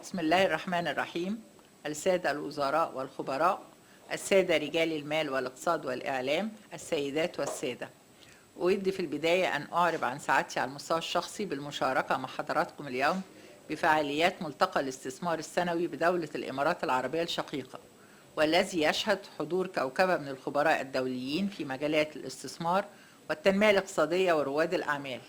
بسم الله الرحمن الرحيم. السادة الوزراء والخبراء، السادة رجال المال والاقتصاد والإعلام، السيدات والسادة، أود في البداية أن أعرب عن سعادتي على المستوى الشخصي بالمشاركة مع حضراتكم اليوم بفعاليات ملتقى الاستثمار السنوي بدولة الإمارات العربية الشقيقة، والذي يشهد حضور كوكبة من الخبراء الدوليين في مجالات الاستثمار والتنمية الاقتصادية ورواد الأعمال.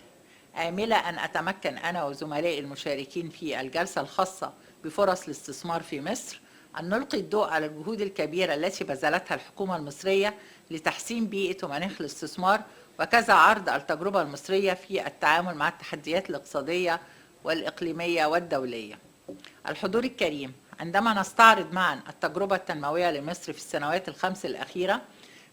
آملة أن أتمكن أنا وزملائي المشاركين في الجلسة الخاصة بفرص الاستثمار في مصر أن نلقي الضوء على الجهود الكبيرة التي بذلتها الحكومة المصرية لتحسين بيئة ومناخ الاستثمار، وكذا عرض التجربة المصرية في التعامل مع التحديات الاقتصادية والإقليمية والدولية. الحضور الكريم، عندما نستعرض معا التجربة التنموية لمصر في السنوات الخمس الأخيرة،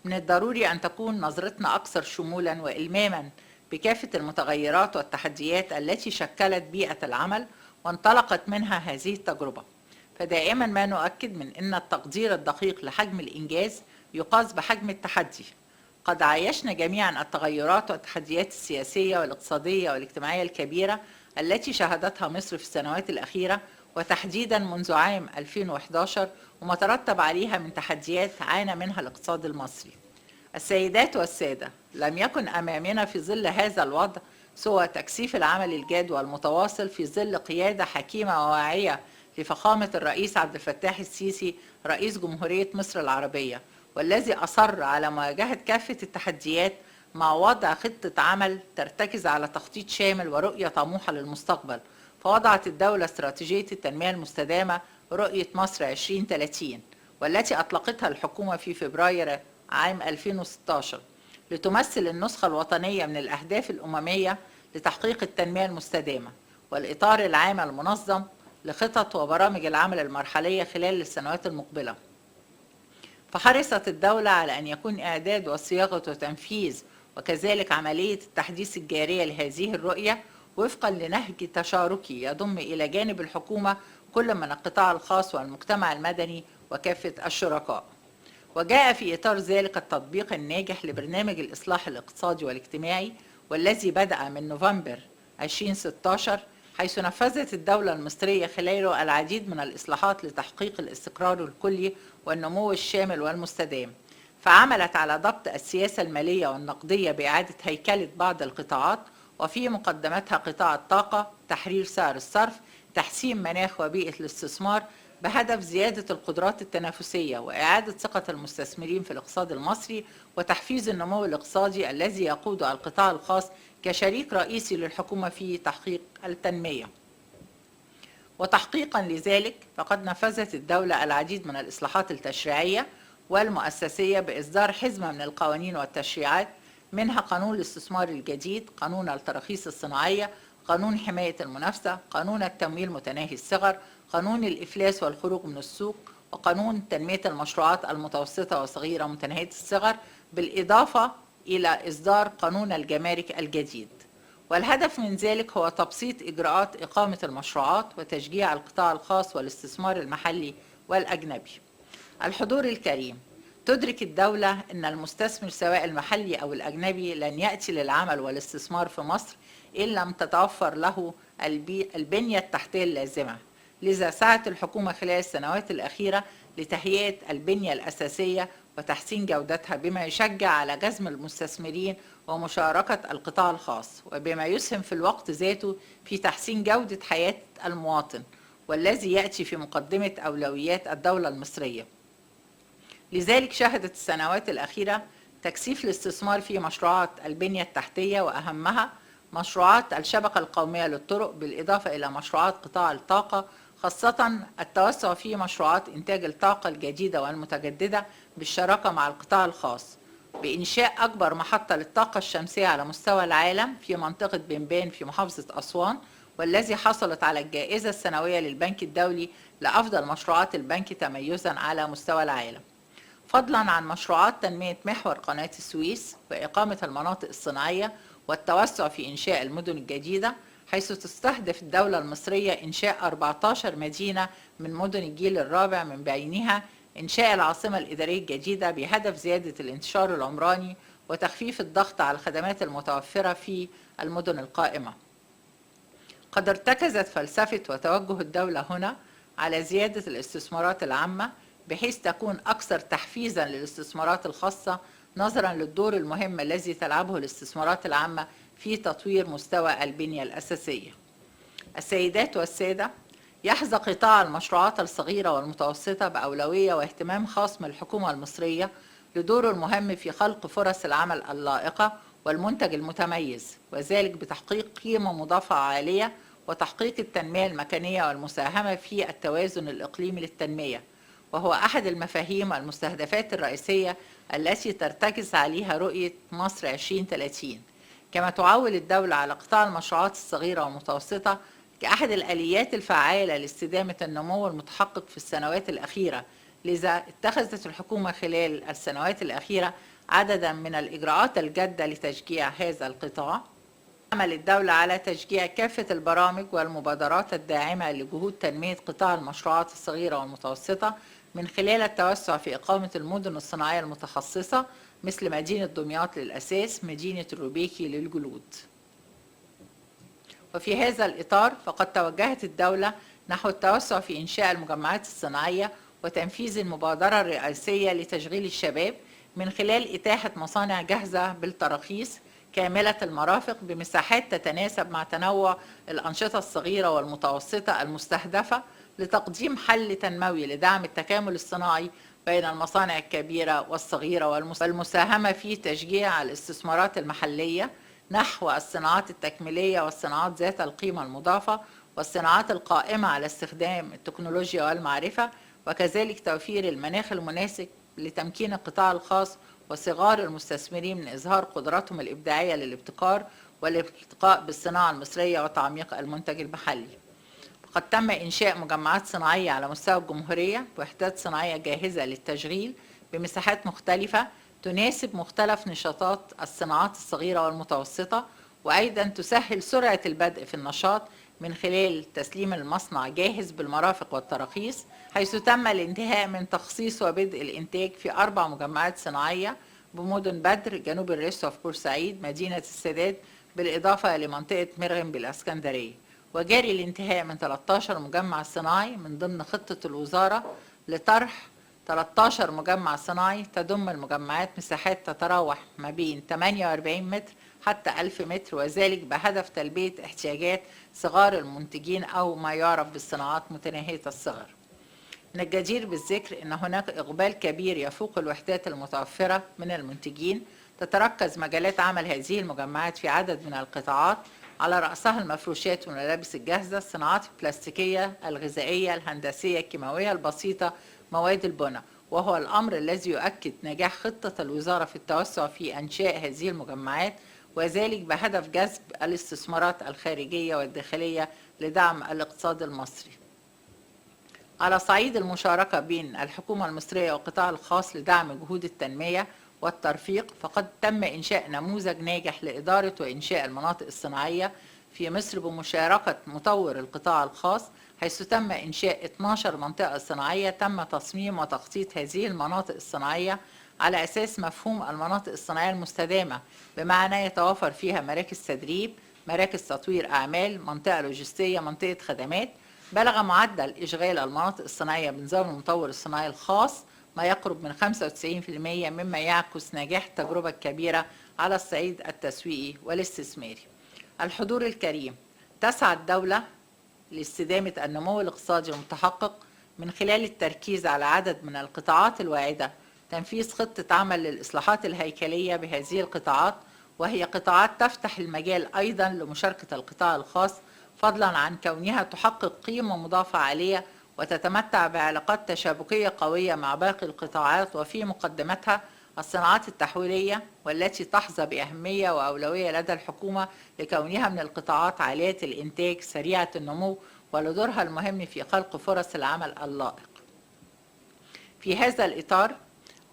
من الضروري أن تكون نظرتنا أكثر شمولا وإلماما بكافة المتغيرات والتحديات التي شكلت بيئة العمل وانطلقت منها هذه التجربة. فدائما ما نؤكد من أن التقدير الدقيق لحجم الإنجاز يقاس بحجم التحدي. قد عايشنا جميعا التغيرات والتحديات السياسية والاقتصادية والاجتماعية الكبيرة التي شهدتها مصر في السنوات الأخيرة، وتحديدا منذ عام 2011 وما ترتب عليها من تحديات عانى منها الاقتصاد المصري. السيدات والسادة، لم يكن أمامنا في ظل هذا الوضع سوى تكثيف العمل الجاد والمتواصل في ظل قيادة حكيمة وواعية لفخامة الرئيس عبد الفتاح السيسي رئيس جمهورية مصر العربية، والذي أصر على مواجهة كافة التحديات مع وضع خطة عمل ترتكز على تخطيط شامل ورؤية طموحة للمستقبل. فوضعت الدولة استراتيجية التنمية المستدامة رؤية مصر 2030، والتي أطلقتها الحكومة في فبراير عام 2016 لتمثل النسخة الوطنية من الأهداف الأممية لتحقيق التنمية المستدامة والإطار العام المنظم لخطط وبرامج العمل المرحلية خلال السنوات المقبلة. فحرصت الدولة على أن يكون إعداد وصياغة وتنفيذ وكذلك عملية التحديث الجارية لهذه الرؤية وفقا لنهج تشاركي يضم إلى جانب الحكومة كل من القطاع الخاص والمجتمع المدني وكافة الشركاء. وجاء في إطار ذلك التطبيق الناجح لبرنامج الإصلاح الاقتصادي والاجتماعي، والذي بدأ من نوفمبر 2016، حيث نفذت الدولة المصرية خلاله العديد من الإصلاحات لتحقيق الاستقرار الكلي والنمو الشامل والمستدام. فعملت على ضبط السياسة المالية والنقدية بإعادة هيكلة بعض القطاعات، وفي مقدمتها قطاع الطاقة، تحرير سعر الصرف، تحسين مناخ وبيئة الاستثمار بهدف زيادة القدرات التنافسية وإعادة ثقة المستثمرين في الاقتصاد المصري وتحفيز النمو الاقتصادي الذي يقود القطاع الخاص كشريك رئيسي للحكومة في تحقيق التنمية. وتحقيقا لذلك فقد نفذت الدولة العديد من الإصلاحات التشريعية والمؤسسية بإصدار حزمة من القوانين والتشريعات، منها قانون الاستثمار الجديد، قانون التراخيص الصناعية، قانون حماية المنافسة، قانون التمويل متناهي الصغر، قانون الإفلاس والخروج من السوق، وقانون تنمية المشروعات المتوسطة وصغيرة متناهية الصغر، بالإضافة إلى إصدار قانون الجمارك الجديد. والهدف من ذلك هو تبسيط إجراءات إقامة المشروعات وتشجيع القطاع الخاص والاستثمار المحلي والأجنبي. الحضور الكريم، تدرك الدولة أن المستثمر سواء المحلي أو الأجنبي لن يأتي للعمل والاستثمار في مصر إن لم تتوفر له البنية التحتية اللازمة. لذا سعت الحكومة خلال السنوات الأخيرة لتهيئة البنية الأساسية وتحسين جودتها، بما يشجع على جذب المستثمرين ومشاركة القطاع الخاص، وبما يسهم في الوقت ذاته في تحسين جودة حياة المواطن، والذي يأتي في مقدمة أولويات الدولة المصرية. لذلك شهدت السنوات الأخيرة تكثيف الاستثمار في مشروعات البنية التحتية، وأهمها مشروعات الشبكة القومية للطرق، بالإضافة إلى مشروعات قطاع الطاقة، خاصة التوسع في مشروعات إنتاج الطاقة الجديدة والمتجددة بالشراكة مع القطاع الخاص، بإنشاء أكبر محطة للطاقة الشمسية على مستوى العالم في منطقة بنبان في محافظة أسوان، والذي حصلت على الجائزة السنوية للبنك الدولي لأفضل مشروعات البنك تميزا على مستوى العالم. فضلا عن مشروعات تنمية محور قناة السويس وإقامة المناطق الصناعية والتوسع في إنشاء المدن الجديدة، حيث تستهدف الدولة المصرية إنشاء 14 مدينة من مدن الجيل الرابع، من بينها إنشاء العاصمة الإدارية الجديدة بهدف زيادة الانتشار العمراني وتخفيف الضغط على الخدمات المتوفرة في المدن القائمة. قد ارتكزت فلسفة وتوجه الدولة هنا على زيادة الاستثمارات العامة بحيث تكون أكثر تحفيزا للاستثمارات الخاصة نظرا للدور المهم الذي تلعبه الاستثمارات العامة في تطوير مستوى البنية الأساسية. السيدات والسادة، يحظى قطاع المشروعات الصغيرة والمتوسطة بأولوية واهتمام خاص من الحكومة المصرية لدوره المهم في خلق فرص العمل اللائقة والمنتج المتميز، وذلك بتحقيق قيمة مضافة عالية وتحقيق التنمية المكانية والمساهمة في التوازن الإقليمي للتنمية، وهو أحد المفاهيم المستهدفات الرئيسية التي ترتكز عليها رؤية مصر 2030. كما تعول الدولة على قطاع المشروعات الصغيرة والمتوسطة كأحد الآليات الفعالة لاستدامة النمو المتحقق في السنوات الأخيرة، لذا اتخذت الحكومة خلال السنوات الأخيرة عددا من الإجراءات الجادة لتشجيع هذا القطاع. عمل الدولة على تشجيع كافة البرامج والمبادرات الداعمة لجهود تنمية قطاع المشروعات الصغيرة والمتوسطة من خلال التوسع في إقامة المدن الصناعية المتخصصة مثل مدينة دمياط للأساس، مدينة الروبيكي للجلود. وفي هذا الإطار فقد توجهت الدولة نحو التوسع في إنشاء المجمعات الصناعية وتنفيذ المبادرة الرئيسية لتشغيل الشباب من خلال إتاحة مصانع جاهزة بالتراخيص كاملة المرافق بمساحات تتناسب مع تنوع الأنشطة الصغيرة والمتوسطة المستهدفة لتقديم حل تنموي لدعم التكامل الصناعي بين المصانع الكبيرة والصغيرة والمساهمة في تشجيع الاستثمارات المحلية نحو الصناعات التكميلية والصناعات ذات القيمة المضافة والصناعات القائمة على استخدام التكنولوجيا والمعرفة، وكذلك توفير المناخ المناسب لتمكين القطاع الخاص وصغار المستثمرين من إظهار قدراتهم الإبداعية للابتكار والالتقاء بالصناعة المصرية وتعميق المنتج المحلي. وقد تم إنشاء مجمعات صناعية على مستوى الجمهورية وحدات صناعية جاهزة للتشغيل بمساحات مختلفة تناسب مختلف نشاطات الصناعات الصغيرة والمتوسطة، وأيضا تسهل سرعة البدء في النشاط من خلال تسليم المصنع جاهز بالمرافق والتراخيص، حيث تم الانتهاء من تخصيص وبدء الإنتاج في 4 مجمعات صناعية بمدن بدر، جنوب الريس وفي بورسعيد، مدينة السادات، بالإضافة لمنطقة مرغم بالإسكندرية. وجاري الانتهاء من 13 مجمع صناعي من ضمن خطة الوزارة لطرح 13 مجمع صناعي تضم المجمعات مساحات تتراوح ما بين 48 متر حتى 1000 متر، وذلك بهدف تلبية احتياجات صغار المنتجين أو ما يعرف بالصناعات متناهية الصغر. من الجدير بالذكر أن هناك إقبال كبير يفوق الوحدات المتوفرة من المنتجين. تتركز مجالات عمل هذه المجمعات في عدد من القطاعات على رأسها المفروشات والملابس الجاهزة، الصناعات البلاستيكية، الغذائية، الهندسية، الكيماوية البسيطة، مواد البناء، وهو الأمر الذي يؤكد نجاح خطة الوزارة في التوسع في إنشاء هذه المجمعات، وذلك بهدف جذب الاستثمارات الخارجية والداخلية لدعم الاقتصاد المصري. على صعيد المشاركة بين الحكومة المصرية والقطاع الخاص لدعم جهود التنمية والترفيق، فقد تم إنشاء نموذج ناجح لإدارة وإنشاء المناطق الصناعية في مصر بمشاركة مطور القطاع الخاص، حيث تم إنشاء 12 منطقة صناعية تم تصميم وتخطيط هذه المناطق الصناعية على أساس مفهوم المناطق الصناعية المستدامة، بمعنى يتوافر فيها مراكز تدريب، مراكز تطوير أعمال، منطقة لوجستية، منطقة خدمات. بلغ معدل إشغال المناطق الصناعية بنظام المطور الصناعي الخاص ما يقرب من 95%، مما يعكس نجاح التجربة الكبيرة على الصعيد التسويقي والاستثماري. الحضور الكريم، تسعى الدولة لاستدامة النمو الاقتصادي المتحقق من خلال التركيز على عدد من القطاعات الواعدة، تنفيذ خطة عمل للإصلاحات الهيكلية بهذه القطاعات، وهي قطاعات تفتح المجال أيضا لمشاركة القطاع الخاص، فضلا عن كونها تحقق قيمة مضافة عالية وتتمتع بعلاقات تشابكية قوية مع باقي القطاعات، وفي مقدمتها الصناعات التحويلية، والتي تحظى بأهمية وأولوية لدى الحكومة لكونها من القطاعات عالية الإنتاج سريعة النمو ولدورها المهم في خلق فرص العمل اللائق. في هذا الإطار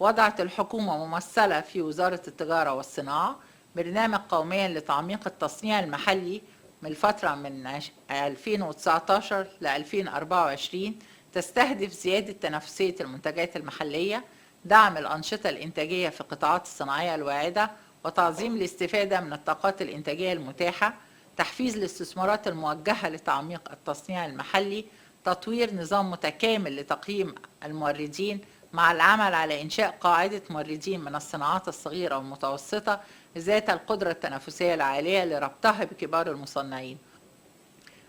وضعت الحكومة ممثلة في وزارة التجارة والصناعة برنامج قوميا لتعميق التصنيع المحلي من الفترة من 2019 ل 2024، تستهدف زيادة تنافسية المنتجات المحلية، دعم الأنشطة الإنتاجية في القطاعات الصناعية الواعدة، وتعظيم الاستفادة من الطاقات الإنتاجية المتاحة، تحفيز الاستثمارات الموجهة لتعميق التصنيع المحلي، تطوير نظام متكامل لتقييم الموردين مع العمل على إنشاء قاعدة موردين من الصناعات الصغيرة والمتوسطة ذات القدرة التنافسية العالية لربطها بكبار المصنعين.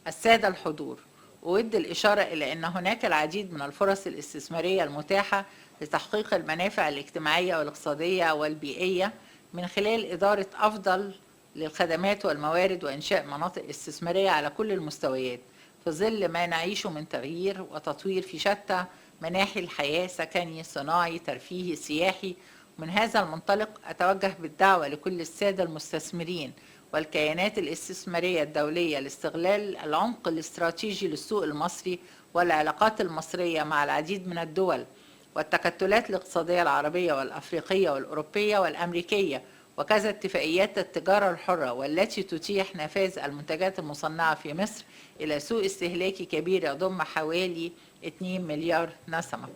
السادة الحضور، أود الإشارة إلى أن هناك العديد من الفرص الاستثمارية المتاحة لتحقيق المنافع الاجتماعية والاقتصادية والبيئية من خلال إدارة أفضل للخدمات والموارد وإنشاء مناطق استثمارية على كل المستويات في ظل ما نعيشه من تغيير وتطوير في شتى مناحي الحياة، سكني، صناعي، ترفيهي، سياحي. من هذا المنطلق أتوجه بالدعوة لكل السادة المستثمرين والكيانات الاستثمارية الدولية لاستغلال العمق الاستراتيجي للسوق المصري والعلاقات المصرية مع العديد من الدول والتكتلات الاقتصادية العربية والأفريقية والأوروبية والأمريكية، وكذا اتفاقيات التجارة الحرة والتي تتيح نفاذ المنتجات المصنعة في مصر إلى سوق استهلاكي كبير يضم حوالي 2 مليار نسمة.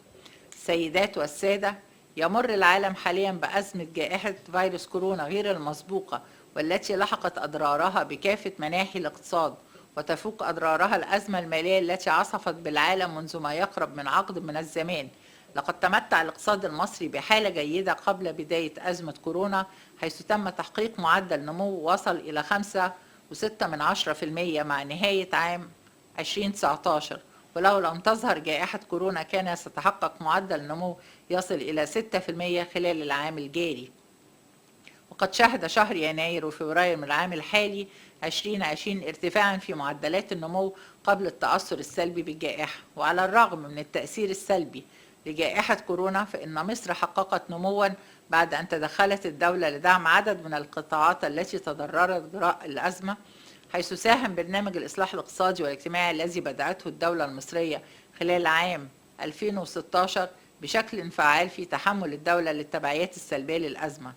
السيدات والسادة، يمر العالم حاليا بأزمة جائحة فيروس كورونا غير المسبوقة والتي لحقت أضرارها بكافة مناحي الاقتصاد، وتفوق أضرارها الأزمة المالية التي عصفت بالعالم منذ ما يقرب من عقد من الزمان. لقد تمتع الاقتصاد المصري بحالة جيدة قبل بداية أزمة كورونا، حيث تم تحقيق معدل نمو وصل إلى 5.6% مع نهاية عام 2019، ولو لم تظهر جائحة كورونا كان سيتحقق معدل نمو يصل إلى 6% خلال العام الجاري. وقد شهد شهر يناير وفبراير من العام الحالي 2020 ارتفاعا في معدلات النمو قبل التأثر السلبي بالجائحة. وعلى الرغم من التأثير السلبي لجائحة كورونا، فإن مصر حققت نموا بعد أن تدخلت الدولة لدعم عدد من القطاعات التي تضررت جراء الأزمة، حيث ساهم برنامج الإصلاح الاقتصادي والاجتماعي الذي بدأته الدولة المصرية خلال عام 2016 بشكل فعال في تحمل الدولة للتبعيات السلبية للأزمة.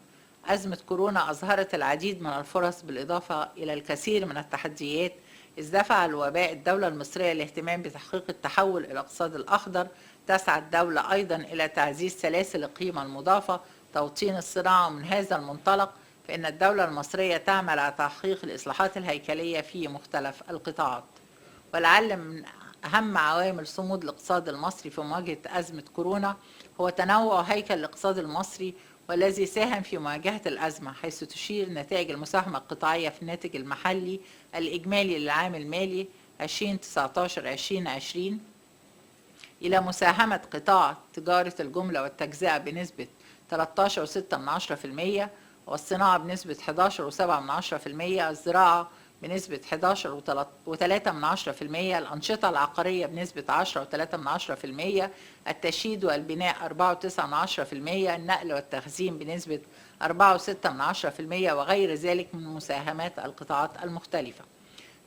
أزمة كورونا أظهرت العديد من الفرص بالإضافة إلى الكثير من التحديات، إذ دفع الوباء الدولة المصرية للاهتمام بتحقيق التحول إلى الاقتصاد الأخضر. تسعى الدولة أيضا إلى تعزيز سلاسل القيمة المضافة، توطين الصناعة. ومن هذا المنطلق فإن الدولة المصرية تعمل على تحقيق الإصلاحات الهيكلية في مختلف القطاعات. ولعل من أهم عوامل صمود الاقتصاد المصري في مواجهة أزمة كورونا هو تنوع هيكل الاقتصاد المصري، والذي ساهم في مواجهة الأزمة، حيث تشير نتائج المساهمة القطاعية في الناتج المحلي الإجمالي للعام المالي 2019-2020 إلى مساهمة قطاع تجارة الجملة والتجزئة بنسبة 13.6%، والصناعة بنسبة 11.7%، الزراعة بنسبة 11.3%، الأنشطة العقارية بنسبة 10.3%، التشييد والبناء 4.9%، النقل والتخزين بنسبة 4.6%، وغير ذلك من مساهمات القطاعات المختلفة.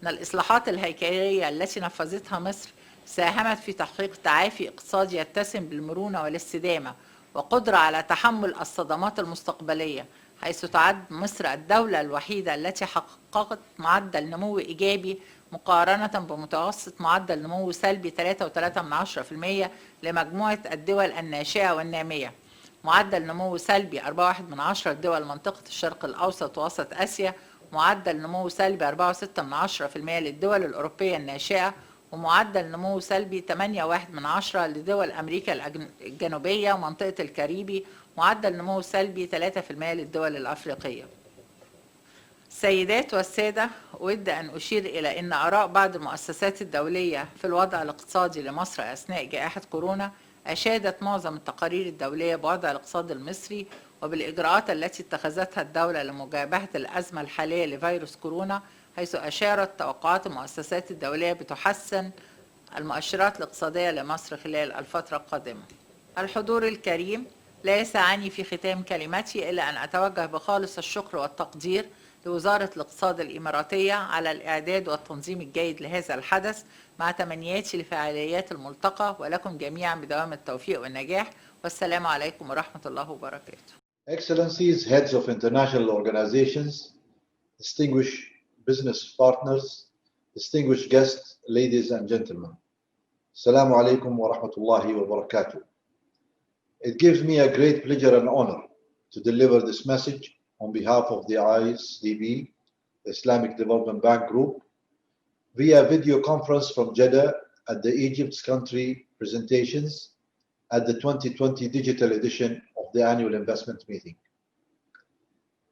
من الإصلاحات الهيكلية التي نفذتها مصر ساهمت في تحقيق تعافي اقتصادي يتسم بالمرونة والاستدامة وقدرة على تحمل الصدمات المستقبلية، حيث تعد مصر الدولة الوحيدة التي حققت معدل نمو إيجابي مقارنة بمتوسط معدل نمو سلبي 3.3% لمجموعة الدول الناشئة والنامية. معدل نمو سلبي 4.1 لدول منطقة الشرق الأوسط ووسط آسيا، معدل نمو سلبي 4.6% للدول الأوروبية الناشئة، ومعدل نمو سلبي 8.1 لدول أمريكا الجنوبية ومنطقة الكاريبي، معدل نمو سلبي 3% للدول الأفريقية. السيدات والسادة، أود أن أشير إلى أن آراء بعض المؤسسات الدولية في الوضع الاقتصادي لمصر أثناء جائحة كورونا أشادت معظم التقارير الدولية بوضع الاقتصاد المصري وبالإجراءات التي اتخذتها الدولة لمجابهة الأزمة الحالية لفيروس كورونا، حيث أشارت توقعات المؤسسات الدولية بتحسن المؤشرات الاقتصادية لمصر خلال الفترة القادمة. الحضور الكريم، لا يسعني في ختام كلمتي إلا أن أتوجه بخالص الشكر والتقدير لوزارة الاقتصاد الإماراتية على الإعداد والتنظيم الجيد لهذا الحدث، مع تمنياتي لفعاليات الملتقى، ولكم جميعا بدوام التوفيق والنجاح، والسلام عليكم ورحمة الله وبركاته. Excellencies, heads of international organizations, distinguished business partners, distinguished guests, ladies and gentlemen. Assalamu alaikum wa rahmatullahi wa barakatuh. It gives me a great pleasure and honor to deliver this message on behalf of the ISDB, the Islamic Development Bank Group, via video conference from Jeddah at the Egypt's country presentations at the 2020 digital edition of the annual investment meeting.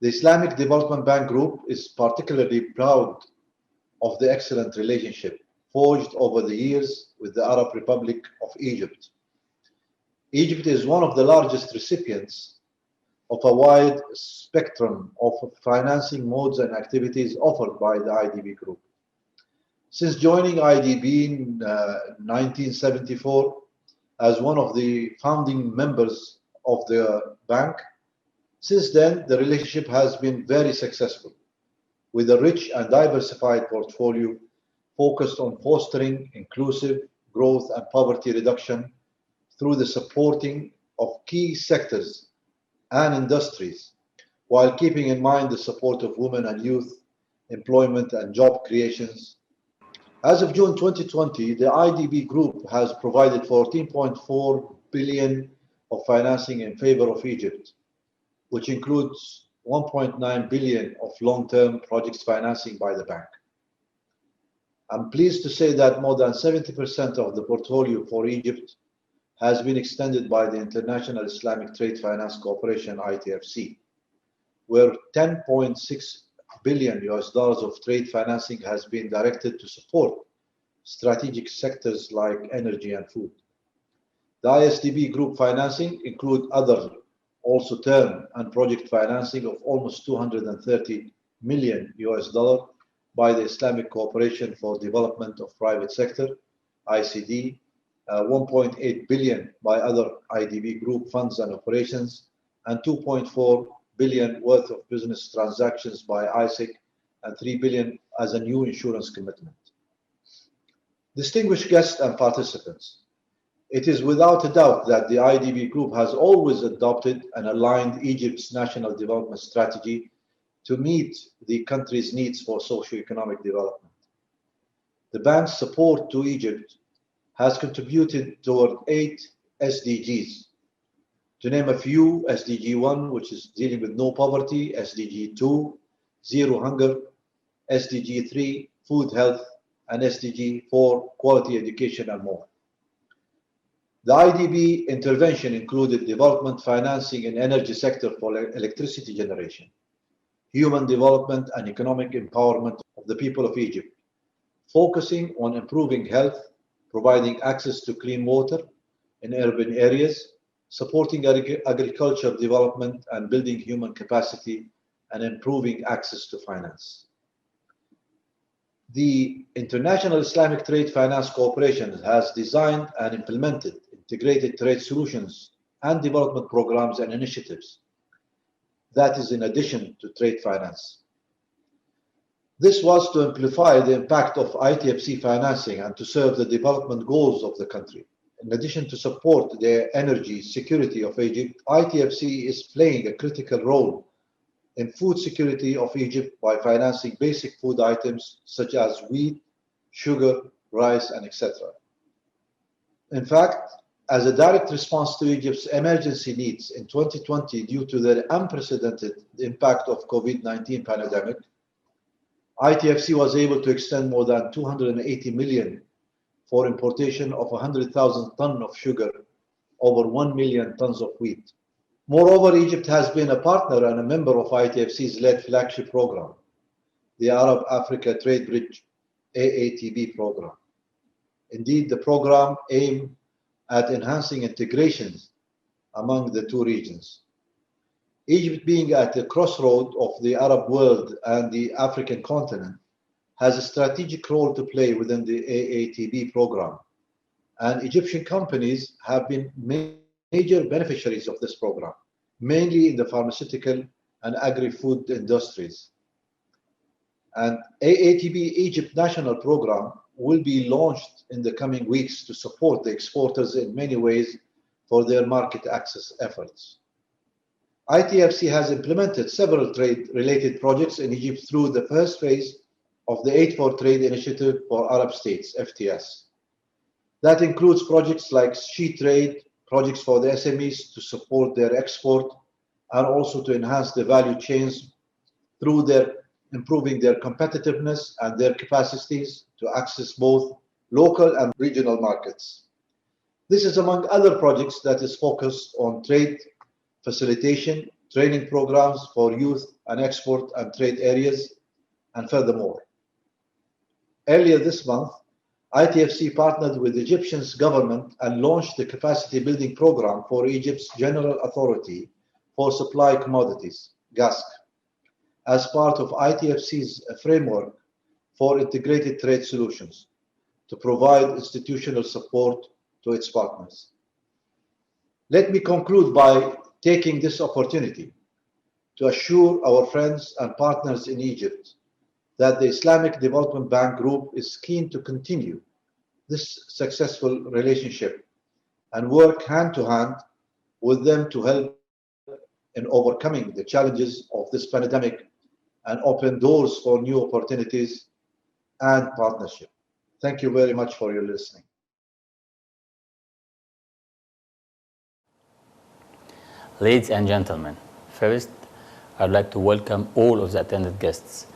The Islamic Development Bank Group is particularly proud of the excellent relationship forged over the years with the Arab Republic of Egypt. Egypt is one of the largest recipients of a wide spectrum of financing modes and activities offered by the IDB Group. Since joining IDB in 1974 as one of the founding members of the bank, since then the relationship has been very successful, with a rich and diversified portfolio focused on fostering inclusive growth and poverty reduction through the supporting of key sectors and industries, while keeping in mind the support of women and youth, employment and job creations. As of June 2020, the IDB Group has provided 14.4 billion of financing in favor of Egypt, which includes 1.9 billion of long-term projects financing by the bank. I'm pleased to say that more than 70% of the portfolio for Egypt has been extended by the International Islamic Trade Finance Corporation, ITFC, where $10.6 billion of trade financing has been directed to support strategic sectors like energy and food. The ISDB Group financing include other also term and project financing of almost $230 million by the Islamic Cooperation for Development of Private Sector, ICD, 1.8 billion by other IDB Group funds and operations, and 2.4 billion worth of business transactions by ISIC, and 3 billion as a new insurance commitment. Distinguished guests and participants, it is without a doubt that the IDB Group has always adopted and aligned Egypt's national development strategy to meet the country's needs for socio-economic development. The bank's support to Egypt has contributed toward 8 SDGs. To name a few, SDG 1, which is dealing with no poverty, SDG 2, zero hunger, SDG 3, food health, and SDG 4, quality education, and more. The IDB intervention included development financing in energy sector for electricity generation, human development and economic empowerment of the people of Egypt, focusing on improving health, providing access to clean water in urban areas, supporting agriculture development and building human capacity, and improving access to finance. The International Islamic Trade Finance Corporation has designed and implemented integrated trade solutions and development programs and initiatives. That is in addition to trade finance. This was to amplify the impact of ITFC financing and to serve the development goals of the country. In addition to support the energy security of Egypt, ITFC is playing a critical role in food security of Egypt by financing basic food items such as wheat, sugar, rice, and etc. In fact, as a direct response to Egypt's emergency needs in 2020 due to the unprecedented impact of COVID-19 pandemic, ITFC was able to extend more than 280 million for importation of 100,000 tons of sugar, over 1 million tons of wheat. Moreover, Egypt has been a partner and a member of ITFC's led flagship program, the Arab Africa Trade Bridge AATB program. Indeed, the program aimed at enhancing integrations among the two regions. Egypt, being at the crossroad of the Arab world and the African continent, has a strategic role to play within the AATB program, and Egyptian companies have been major beneficiaries of this program, mainly in the pharmaceutical and agri-food industries. And AATB Egypt National Program will be launched in the coming weeks to support the exporters in many ways for their market access efforts. ITFC has implemented several trade-related projects in Egypt through the first phase of the Aid for Trade Initiative for Arab States, FTS. That includes projects like sheet trade, projects for the SMEs to support their export, and also to enhance the value chains through their improving their competitiveness and their capacities to access both local and regional markets. This is among other projects that is focused on trade facilitation, training programs for youth and export and trade areas, and furthermore. Earlier this month, ITFC partnered with the Egyptian government and launched the capacity building program for Egypt's General Authority for Supply Commodities, GASC, as part of ITFC's framework for integrated trade solutions to provide institutional support to its partners. Let me conclude by taking this opportunity to assure our friends and partners in Egypt that the Islamic Development Bank Group is keen to continue this successful relationship and work hand to hand with them to help in overcoming the challenges of this pandemic and open doors for new opportunities and partnership. Thank you very much for your listening. Ladies and gentlemen, first, I'd like to welcome all of the attended guests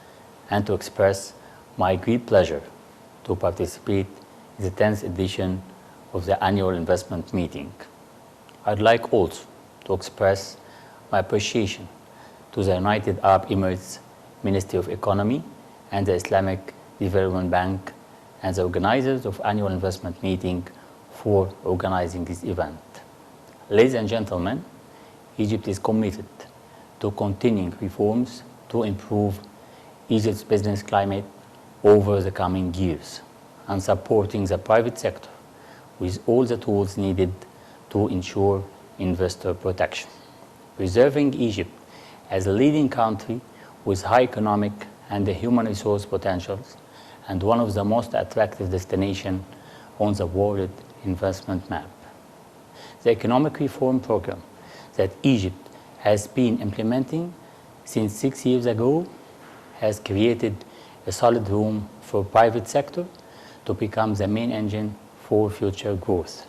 and to express my great pleasure to participate in the 10th edition of the annual investment meeting. I'd like also to express my appreciation to the United Arab Emirates Ministry of Economy and the Islamic Development Bank and the organizers of annual investment meeting for organizing this event. Ladies and gentlemen, Egypt is committed to continuing reforms to improve Egypt's business climate over the coming years and supporting the private sector with all the tools needed to ensure investor protection. Preserving Egypt as a leading country with high economic and human resource potentials and one of the most attractive destinations on the world investment map. The economic reform program that Egypt has been implementing since 6 years ago has created a solid room for private sector to become the main engine for future growth.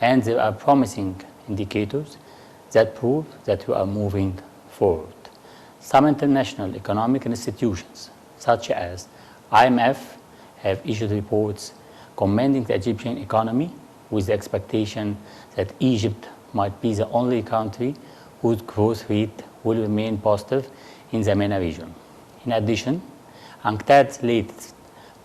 And there are promising indicators that prove that we are moving forward. Some international economic institutions, such as IMF, have issued reports commending the Egyptian economy with the expectation that Egypt might be the only country whose growth rate will remain positive in the MENA region. In addition, UNCTAD's latest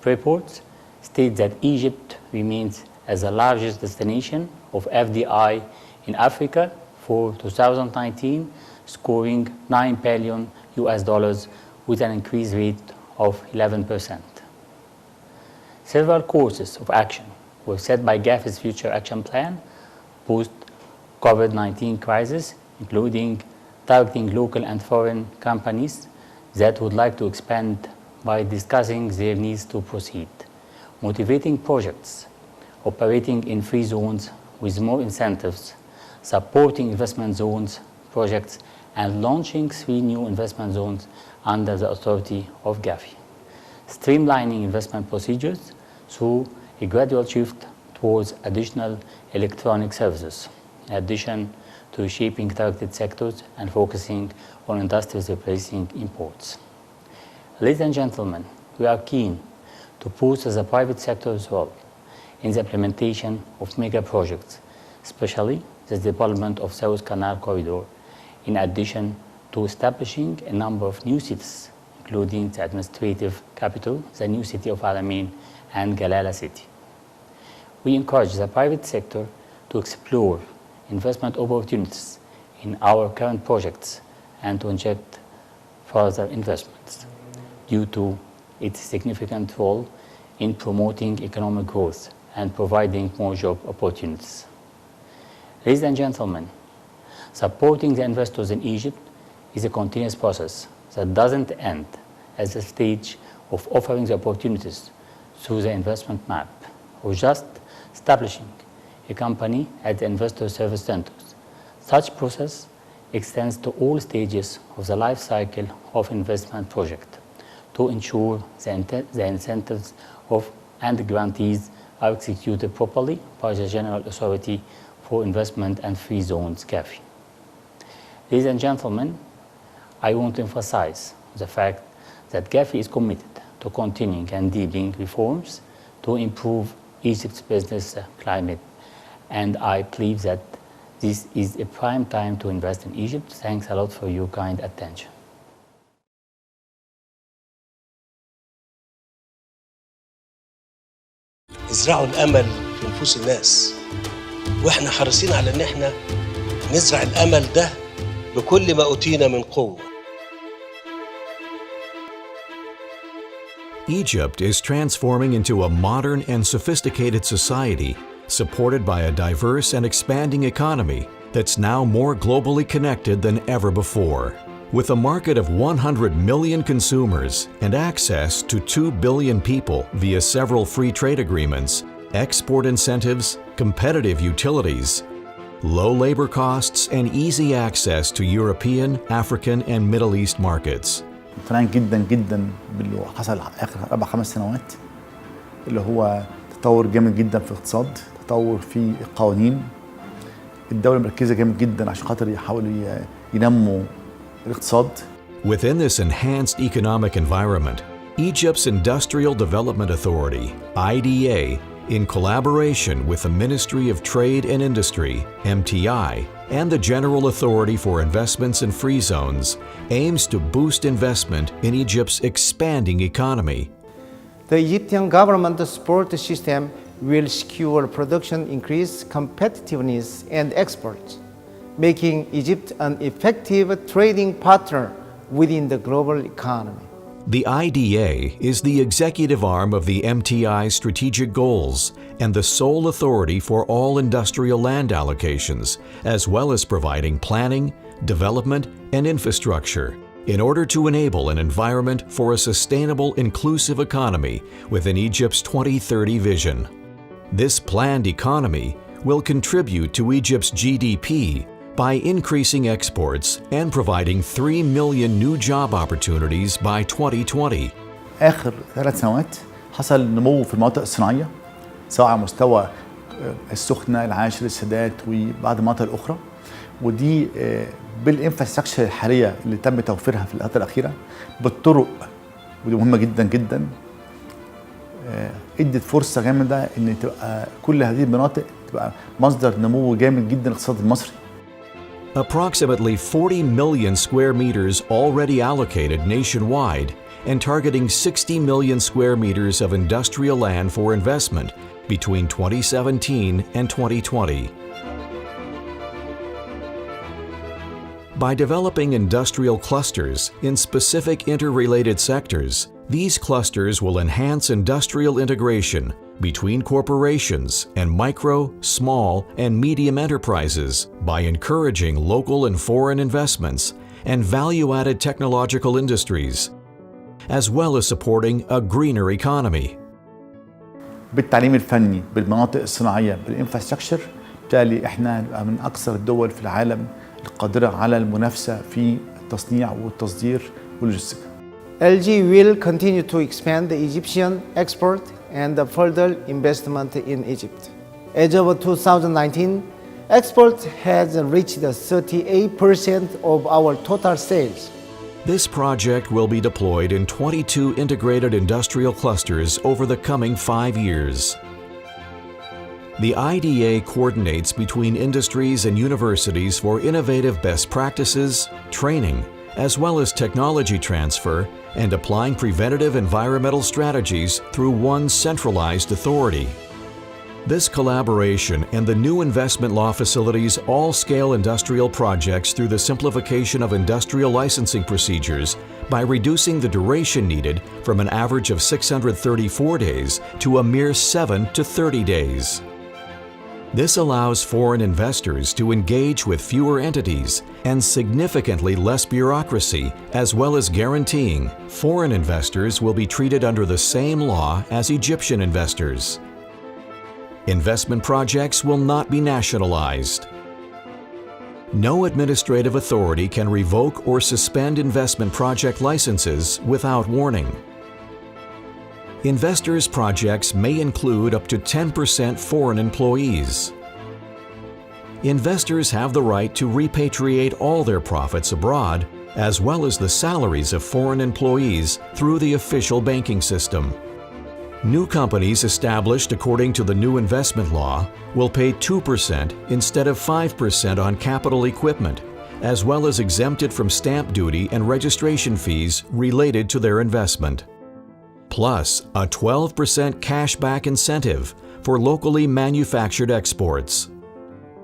reports state that Egypt remains as the largest destination of FDI in Africa for 2019, scoring $9 billion with an increase rate of 11%. Several courses of action were set by GAFI's Future Action Plan post-COVID-19 crisis, including targeting local and foreign companies that would like to expand by discussing their needs to proceed, motivating projects operating in free zones with more incentives, supporting investment zones projects, and launching 3 new investment zones under the authority of GAFI, streamlining investment procedures through a gradual shift towards additional electronic services, in addition to reshaping targeted sectors and focusing on industries replacing imports. Ladies and gentlemen, we are keen to push the private sector's role in the implementation of mega projects, especially the development of Suez Canal Corridor, in addition to establishing a number of new cities, including the administrative capital, the new city of Al-Amin, and Galala City. We encourage the private sector to explore investment opportunities in our current projects and to inject further investments due to its significant role in promoting economic growth and providing more job opportunities. Ladies and gentlemen, supporting the investors in Egypt is a continuous process that doesn't end at the stage of offering the opportunities through the investment map or just establishing a company at the investor service centers. Such process extends to all stages of the life cycle of investment project to ensure the incentives and the guarantees are executed properly by the General Authority for Investment and Free Zones, GAFI. Ladies and gentlemen, I want to emphasize the fact that GAFI is committed to continuing and deepening reforms to improve Egypt's business climate. And I believe that this is a prime time to invest in Egypt. Thanks a lot for your kind attention. ازرعوا الامل في نفوس الناس، واحنا حريصين على ان احنا نزرع الامل ده بكل ما اوتينا من قوه. Egypt is transforming into a modern and sophisticated society, supported by a diverse and expanding economy that's now more globally connected than ever before. With a market of 100 million consumers and access to 2 billion people via several free trade agreements, export incentives, competitive utilities, low labor costs, and easy access to European, African, and Middle East markets. مقتنعين جدا جدا باللي حصل اخر 4-5 سنوات، اللي هو تطور جامد جدا في الاقتصاد، تطور في القوانين. الدولة مركزة جامد جدا عشان خاطر يحاولوا ينموا الاقتصاد. Within this enhanced economic environment, Egypt's Industrial Development Authority, IDA, in collaboration with the Ministry of Trade and Industry, MTI, and the General Authority for Investments in Free Zones, aims to boost investment in Egypt's expanding economy. The Egyptian government support system will secure production increase, competitiveness, and exports, making Egypt an effective trading partner within the global economy. The IDA is the executive arm of the MTI strategic goals and the sole authority for all industrial land allocations, as well as providing planning, development, and infrastructure in order to enable an environment for a sustainable, inclusive economy within Egypt's 2030 vision. This planned economy will contribute to Egypt's GDP by increasing exports and providing 3 million new job opportunities by 2020. آخر 3 سنوات حصل نمو في المناطق الصناعية، سواء على مستوى السخنة، العاشر، السادات وبعض المناطق الأخرى، ودي بالانفراستراكشر الحالية اللي تم توفيرها في الفترة الأخيرة، بالطرق، ودي مهمة جدا جدا، ادت فرصة جامدة إن تبقى كل هذه المناطق تبقى مصدر نمو جامد جدا للاقتصاد المصري. Approximately 40 million square meters already allocated nationwide and targeting 60 million square meters of industrial land for investment between 2017 and 2020. By developing industrial clusters in specific interrelated sectors, these clusters will enhance industrial integration between corporations and micro, small, and medium enterprises by encouraging local and foreign investments and value-added technological industries, as well as supporting a greener economy. بالتعليم الفني، بالمناطق الصناعية، بالانفراستراكشر، بالتالي احنا هنبقى من أكثر الدول في العالم القادرة على المنافسة في التصنيع والتصدير واللوجستيك. LG will continue to expand the Egyptian export and the further investment in Egypt. As of 2019, export has reached 38% of our total sales. This project will be deployed in 22 integrated industrial clusters over the coming 5 years. The IDA coordinates between industries and universities for innovative best practices, training, as well as technology transfer and applying preventative environmental strategies through one centralized authority. This collaboration and the new investment law facilities all scale industrial projects through the simplification of industrial licensing procedures by reducing the duration needed from an average of 634 days to a mere 7 to 30 days. This allows foreign investors to engage with fewer entities and significantly less bureaucracy, as well as guaranteeing foreign investors will be treated under the same law as Egyptian investors. Investment projects will not be nationalized. No administrative authority can revoke or suspend investment project licenses without warning. Investors' projects may include up to 10% foreign employees. Investors have the right to repatriate all their profits abroad, as well as the salaries of foreign employees through the official banking system. New companies established according to the new investment law will pay 2% instead of 5% on capital equipment, as well as exempted from stamp duty and registration fees related to their investment. Plus, a 12% cashback incentive for locally manufactured exports.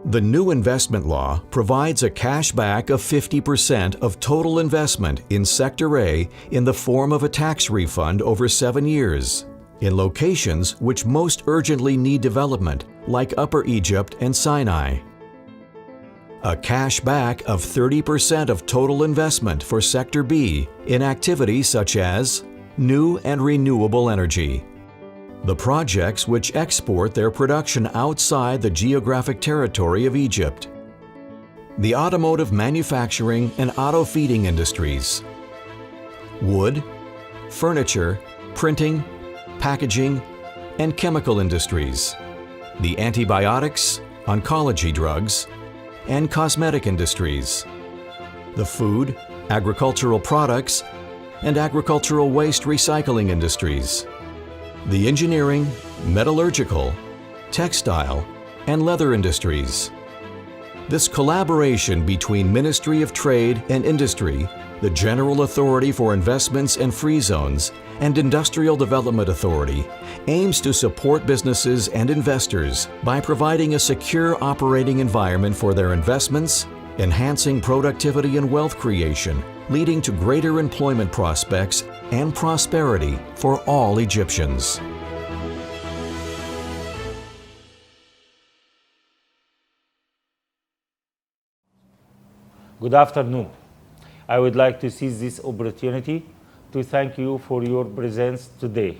The new investment law provides a cashback of 50% of total investment in Sector A in the form of a tax refund over 7 years, in locations which most urgently need development, like Upper Egypt and Sinai. A cashback of 30% of total investment for Sector B in activities such as new and renewable energy. The projects which export their production outside the geographic territory of Egypt. The automotive manufacturing and auto feeding industries. Wood, furniture, printing, packaging, and chemical industries. The antibiotics, oncology drugs, and cosmetic industries. The food, agricultural products, and agricultural waste recycling industries. The engineering, metallurgical, textile, and leather industries. This collaboration between Ministry of Trade and Industry, the General Authority for Investments and Free Zones, and Industrial Development Authority aims to support businesses and investors by providing a secure operating environment for their investments, enhancing productivity and wealth creation, leading to greater employment prospects and prosperity for all Egyptians. Good afternoon. I would like to seize this opportunity to thank you for your presence today.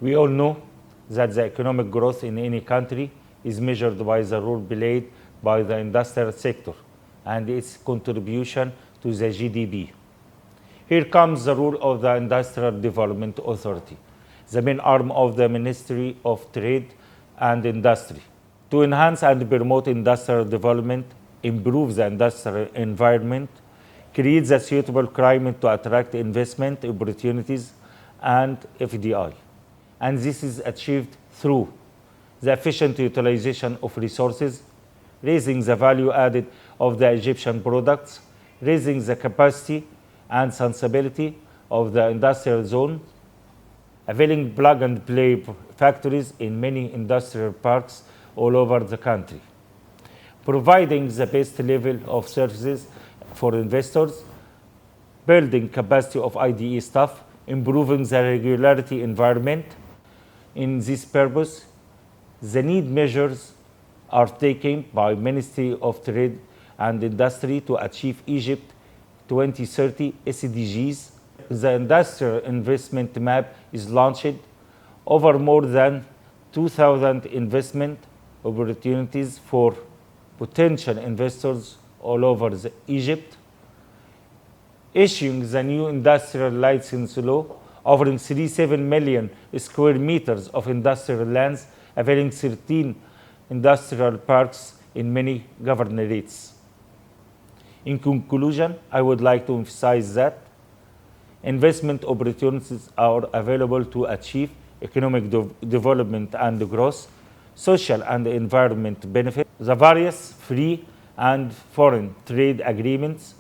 We all know that the economic growth in any country is measured by the role played by the industrial sector and its contribution to the GDP. Here comes the role of the Industrial Development Authority, the main arm of the Ministry of Trade and Industry, to enhance and promote industrial development, improve the industrial environment, create a suitable climate to attract investment opportunities and FDI. And this is achieved through the efficient utilization of resources, raising the value added of the Egyptian products, raising the capacity and sensibility of the industrial zone, availing plug-and-play factories in many industrial parks all over the country, providing the best level of services for investors, building capacity of IDE staff, improving the regularity environment. In this purpose, the need measures are taken by Ministry of Trade and Industry to achieve Egypt 2030 SDGs. The industrial investment map is launched. Over more than 2,000 investment opportunities for potential investors all over Egypt. Issuing the new industrial license law, offering 37 million square meters of industrial lands, availing 13 industrial parks in many governorates. In conclusion, I would like to emphasize that investment opportunities are available to achieve economic development and growth, social and environment benefit. The various free and foreign trade agreements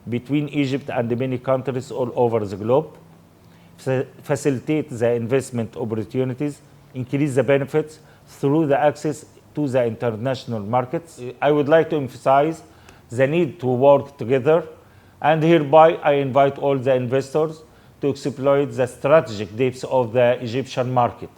between Egypt and many countries all over the globe facilitate the investment opportunities, increase the benefits through the access to the international markets. I would like to emphasize the need to work together, and hereby I invite all the investors to exploit the strategic depths of the Egyptian market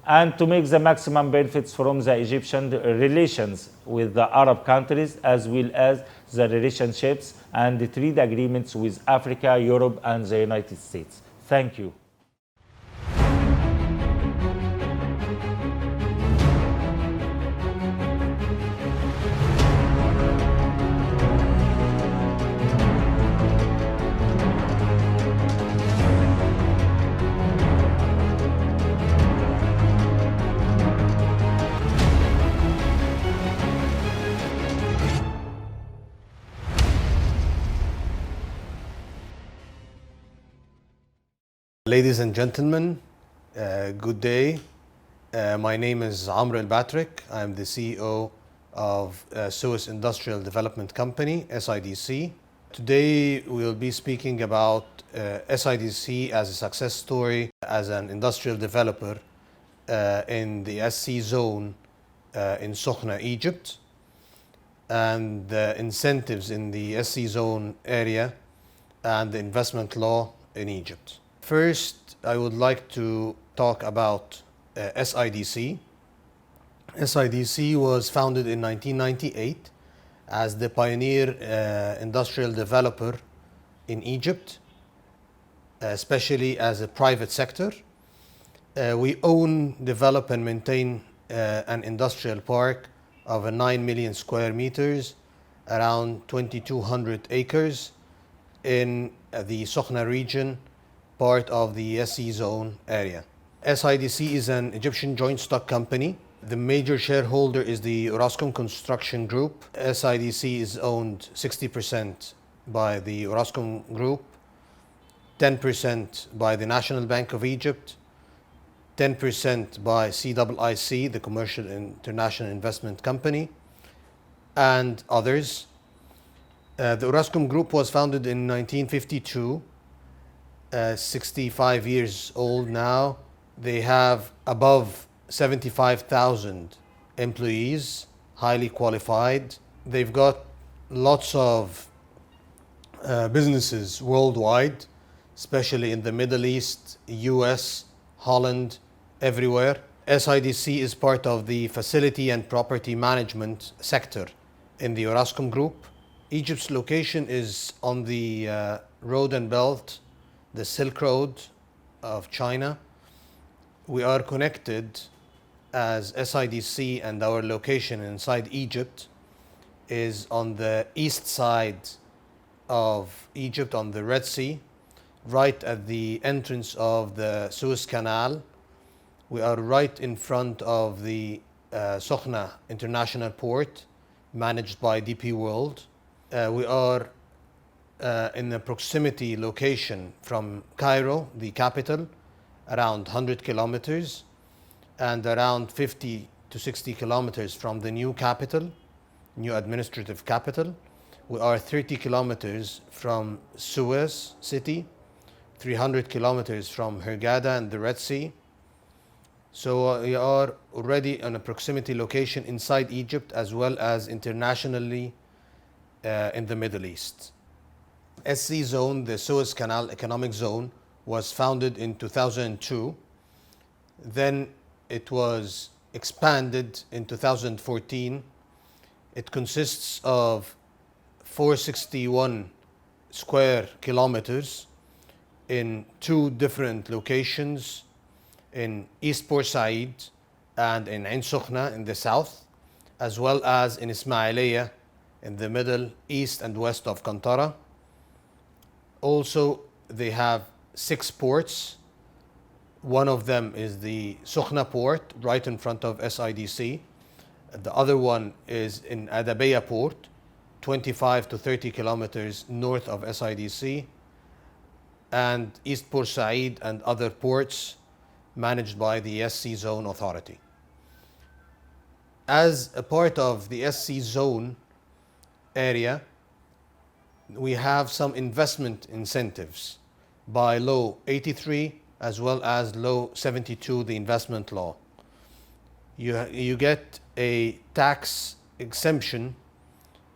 and to make the maximum benefits from the Egyptian relations with the Arab countries, as well as the relationships and the trade agreements with Africa, Europe, and the United States. Thank you. Ladies and gentlemen, Good day. My name is Amr El-Batrick. I'm the CEO of Suez Industrial Development Company, SIDC. Today we'll be speaking about SIDC as a success story as an industrial developer in the SC zone in Sokhna, Egypt, and the incentives in the SC zone area and the investment law in Egypt. First, I would like to talk about SIDC. SIDC was founded in 1998 as the pioneer industrial developer in Egypt, especially as a private sector. We own, develop, and maintain an industrial park of 9 million square meters, around 2,200 acres in the Sokhna region, part of the SC zone area. SIDC is an Egyptian joint stock company. The major shareholder is the Orascom Construction Group. SIDC is owned 60% by the Orascom Group, 10% by the National Bank of Egypt, 10% by CIIC, the Commercial International Investment Company, and others. The Orascom Group was founded in 1952, 65 years old now. They have above 75,000 employees, highly qualified. They've got lots of businesses worldwide, especially in the Middle East, US, Holland, everywhere. SIDC is part of the facility and property management sector in the Orascom Group. Egypt's location is on the Road and Belt, the Silk Road of China. We are connected as SIDC, and our location inside Egypt is on the east side of Egypt on the Red Sea, right at the entrance of the Suez Canal. We are right in front of the Sokhna International Port, managed by DP World. We are in a proximity location from Cairo, the capital, around 100 kilometers, and around 50 to 60 kilometers from the new capital, new administrative capital. We are 30 kilometers from Suez city, 300 kilometers from Hurghada and the Red Sea. So we are already on a proximity location inside Egypt as well as internationally in the Middle East. SC Zone, the Suez Canal Economic Zone, was founded in 2002. Then it was expanded in 2014. It consists of 461 square kilometers in 2 different locations, in East Port Said and in Ain Sokhna in the south, as well as in Ismailia in the middle, east and west of Kantara. Also, they have 6 ports. One of them is the Sokhna port, right in front of SIDC. The other one is in Adabeya port, 25 to 30 kilometers north of SIDC, and East Port Said and other ports managed by the SC Zone Authority. As a part of the SC Zone area, we have some investment incentives by Law 83 as well as Law 72, the investment law. You get a tax exemption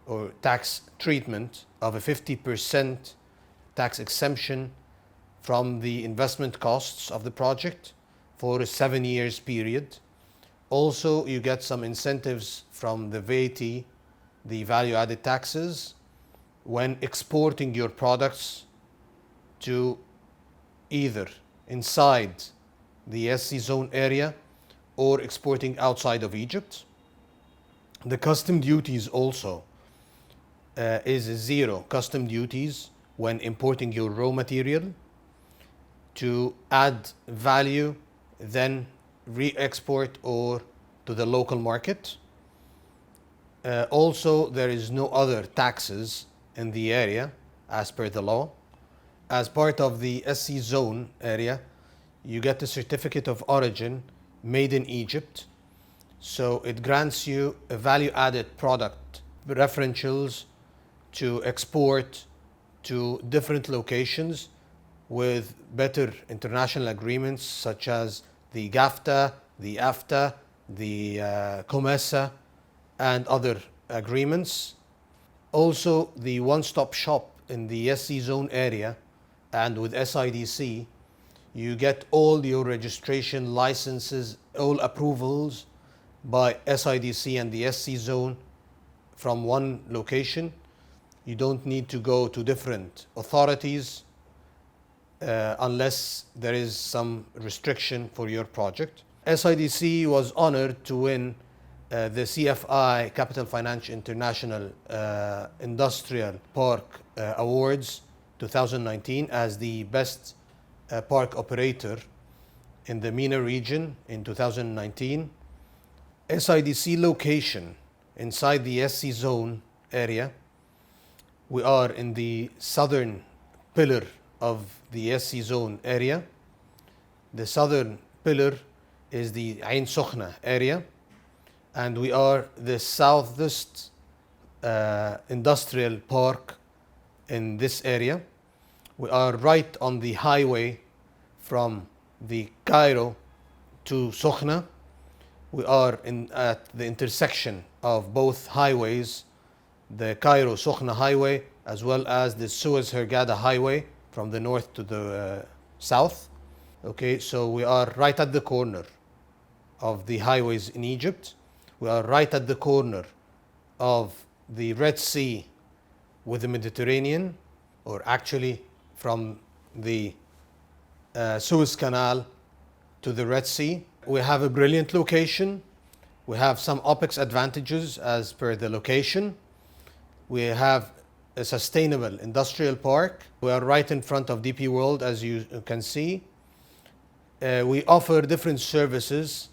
or tax treatment of a 50% tax exemption from the investment costs of the project for a 7 years period. Also, you get some incentives from the VAT, the value added taxes, when exporting your products to either inside the SC zone area or exporting outside of Egypt. The custom duties also is 0 custom duties when importing your raw material to add value, then re-export or to the local market. Also, there is no other taxes in the area as per the law. As part of the SC zone area, you get a certificate of origin made in Egypt. So it grants you a value-added product preferentials to export to different locations with better international agreements such as the GAFTA, the AFTA, the COMESA, and other agreements. Also, the one-stop shop in the SC zone area and with SIDC, you get all your registration licenses, all approvals by SIDC and the SC zone from one location. You don't need to go to different authorities unless there is some restriction for your project. SIDC was honored to win the CFI Capital Finance International Industrial Park Awards 2019 as the best park operator in the MENA region in 2019. SIDC location inside the SC zone area. We are in the southern pillar of the SC zone area. The southern pillar is the Ain Sokhna area, and we are the southest industrial park in this area. We are right on the highway from the Cairo to Sokhna. We are at the intersection of both highways, the Cairo-Sokhna highway as well as the Suez-Hurghada highway from the north to the south. Okay, so we are right at the corner of the highways in Egypt. We are right at the corner of the Red Sea with the Mediterranean, or actually from the Suez Canal to the Red Sea. We have a brilliant location. We have some OPEX advantages as per the location. We have a sustainable industrial park. We are right in front of DP World, as you can see. We offer different services,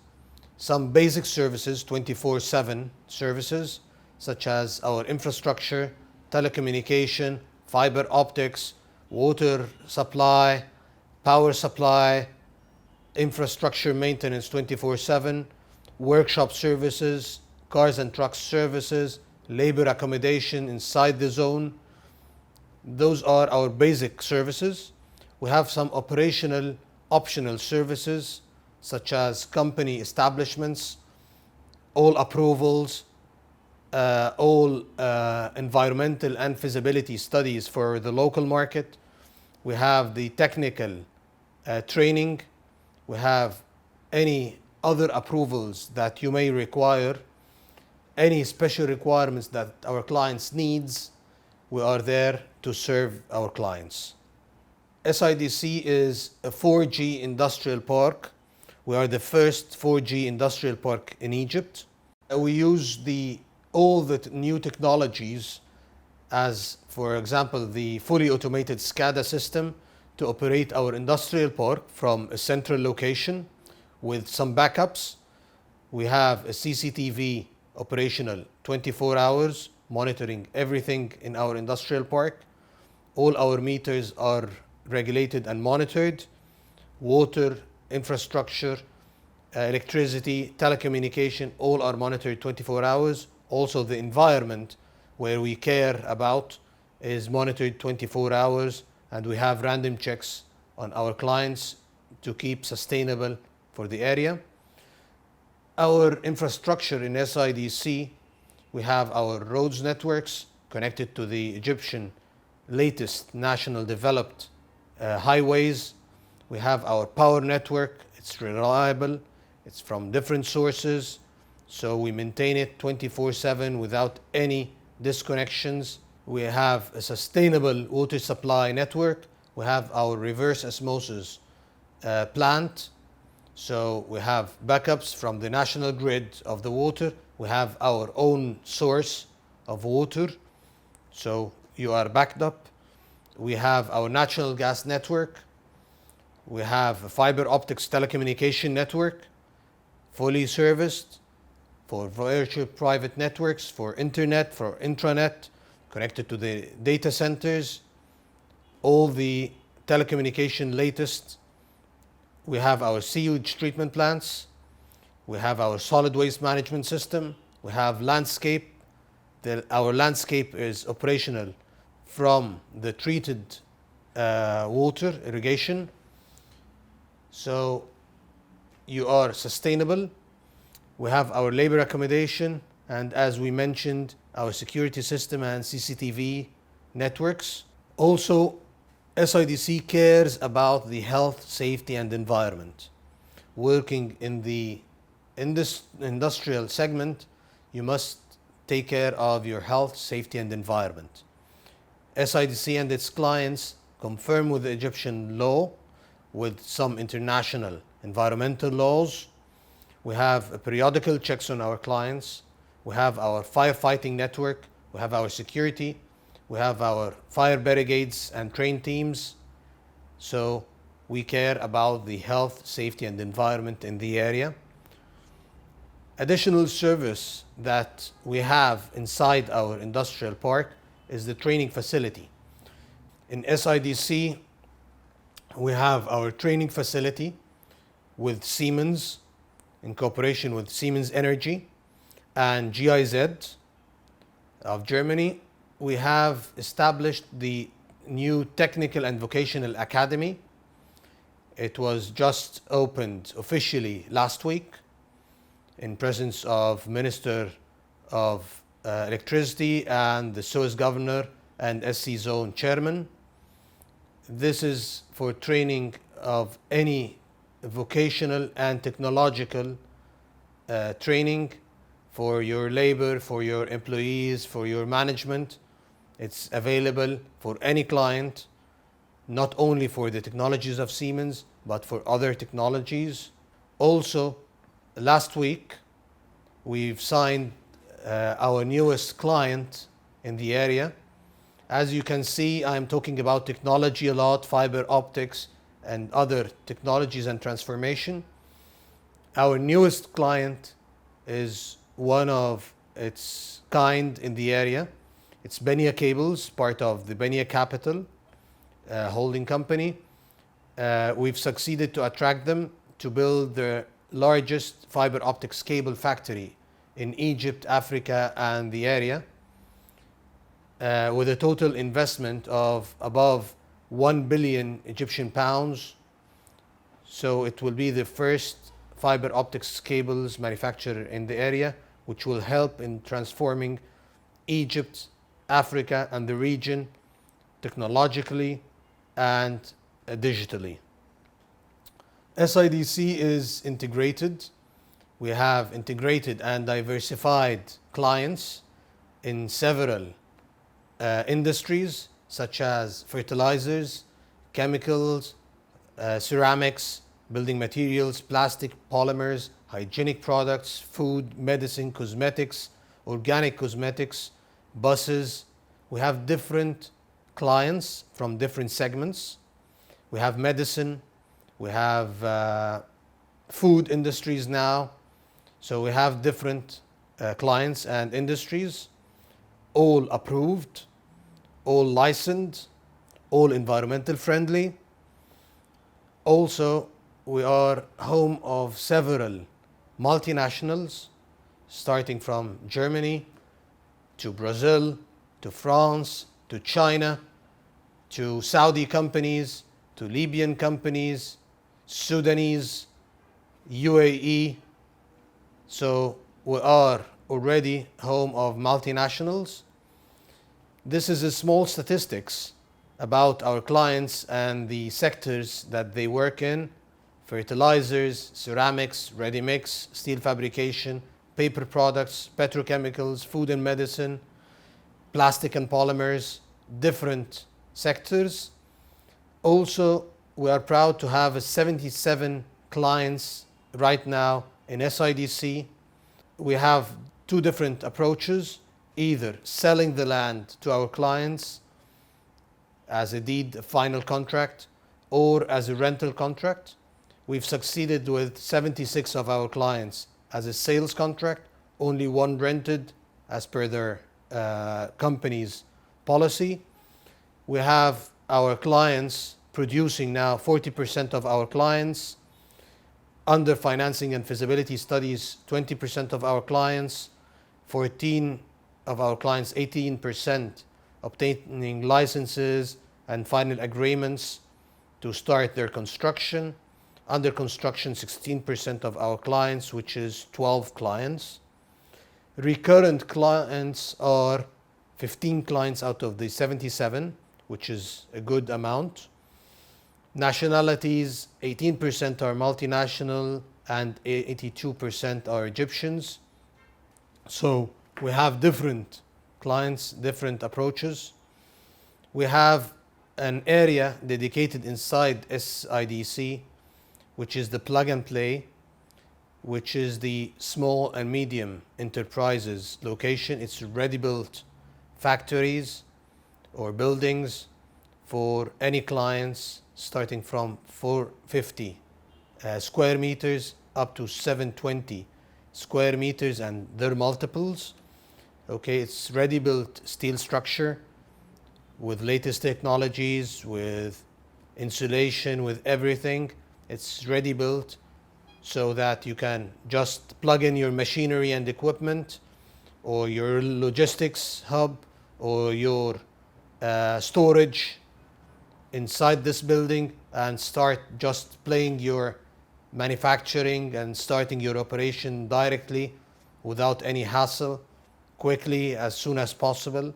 some basic services, 24/7 services, such as our infrastructure, telecommunication, fiber optics, water supply, power supply, infrastructure maintenance 24/7, workshop services, cars and trucks services, labor accommodation inside the zone. Those are our basic services. We have some operational optional services such as company establishments, all approvals, all environmental and feasibility studies for the local market. We have the technical training. We have any other approvals that you may require, any special requirements that our clients needs. We are there to serve our clients. SIDC is a 4G industrial park. We are the first 4G industrial park in Egypt. We use all the new technologies, as for example the fully automated SCADA system, to operate our industrial park from a central location with some backups. We have a CCTV operational 24 hours monitoring everything in our industrial park. All our meters are regulated and monitored. Water, infrastructure, electricity, telecommunication, all are monitored 24 hours. Also the environment where we care about is monitored 24 hours, and we have random checks on our clients to keep sustainable for the area. Our infrastructure in SIDC, we have our roads networks connected to the Egyptian latest national developed highways. We have our power network. It's reliable. It's from different sources. So we maintain it 24/7 without any disconnections. We have a sustainable water supply network. We have our reverse osmosis plant. So we have backups from the national grid of the water. We have our own source of water. So you are backed up. We have our natural gas network. We have a fiber optics telecommunication network, fully serviced for virtual private networks, for internet, for intranet, connected to the data centers. All the telecommunication latest we have our sewage treatment plants, we have our solid waste management system, we have landscape. Our landscape is operational from the treated water irrigation. So you are sustainable. We have our labor accommodation, and as we mentioned, our security system and CCTV networks. Also, SIDC cares about the health, safety, and environment. Working in the industrial segment, you must take care of your health, safety, and environment. SIDC and its clients conform with the Egyptian law, with some international environmental laws. We have periodical checks on our clients. We have our firefighting network. We have our security. We have our fire brigades and trained teams. So we care about the health, safety, and environment in the area. Additional service that we have inside our industrial park is the training facility. In SIDC, we have our training facility with Siemens, in cooperation with Siemens Energy and GIZ of Germany. We have established the new Technical and Vocational Academy. It was just opened officially last week in presence of Minister of Electricity and the Suez Governor and SC Zone Chairman. This is for training of any vocational and technological training for your labor, for your employees, for your management. It's available for any client, not only for the technologies of Siemens, but for other technologies. Also, last week, we've signed our newest client in the area. As you can see, I'm talking about technology a lot, fiber optics, and other technologies and transformation. Our newest client is one of its kind in the area. It's Benia Cables, part of the Benia Capital holding company. We've succeeded to attract them to build the largest fiber optics cable factory in Egypt, Africa, and the area, with a total investment of above 1 billion Egyptian pounds. So it will be the first fiber optics cables manufacturer in the area, which will help in transforming Egypt, Africa, and the region technologically and digitally. SIDC is integrated. We have integrated and diversified clients in several industries, such as fertilizers, chemicals, ceramics, building materials, plastic, polymers, hygienic products, food, medicine, cosmetics, organic cosmetics, buses. We have different clients from different segments. We have medicine, we have food industries now. So we have different clients and industries, all approved, all licensed, all environmental friendly. Also, we are home of several multinationals, starting from Germany to Brazil, to France, to China, to Saudi companies, to Libyan companies, Sudanese, UAE. So we are already home of multinationals. This is a small statistics about our clients and the sectors that they work in: fertilizers, ceramics, ready mix, steel fabrication, paper products, petrochemicals, food and medicine, plastic and polymers, different sectors. Also, we are proud to have 77 clients right now in SIDC. We have two different approaches: either selling the land to our clients as a deed, a final contract, or as a rental contract. We've succeeded with 76 of our clients as a sales contract, only one rented as per their company's policy. We have our clients producing now, 40% of our clients Under financing and feasibility studies, 20% of our clients, 14 of our clients, 18% obtaining licenses and final agreements to start their construction. Under construction, 16% of our clients, which is 12 clients. Recurrent clients are 15 clients out of the 77, which is a good amount. Nationalities, 18% are multinational and 82% are Egyptians. So we have different clients, different approaches. We have an area dedicated inside SIDC, which is the plug and play, which is the small and medium enterprises location. It's ready-built factories or buildings for any clients starting from 450 square meters up to 720 square meters and their multiples. Okay, it's ready-built steel structure with latest technologies, with insulation, with everything. It's ready-built so that you can just plug in your machinery and equipment or your logistics hub or your storage inside this building and start just playing your manufacturing and starting your operation directly without any hassle, quickly, as soon as possible.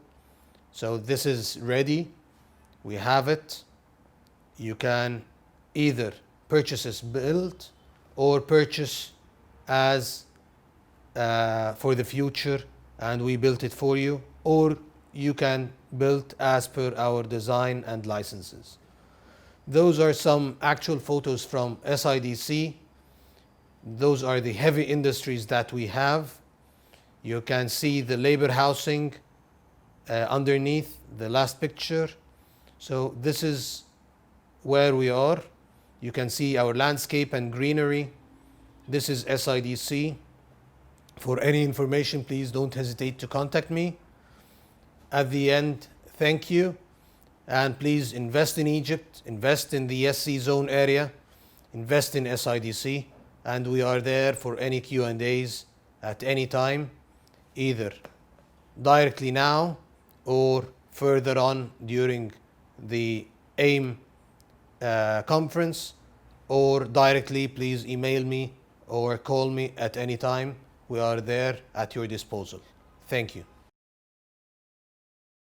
So this is ready. We have it. You can either purchase as built or purchase as for the future and we built it for you, or you can build as per our design and licenses. Those are some actual photos from SIDC. Those are the heavy industries that we have. You can see the labor housing underneath the last picture. So this is where we are. You can see our landscape and greenery. This is SIDC. For any information, please don't hesitate to contact me. At the end, thank you. And please invest in Egypt, invest in the SC zone area, invest in SIDC. And we are there for any Q&As at any time, either directly now or further on during the AIM conference, or directly, please email me or call me at any time. We are there at your disposal. Thank you.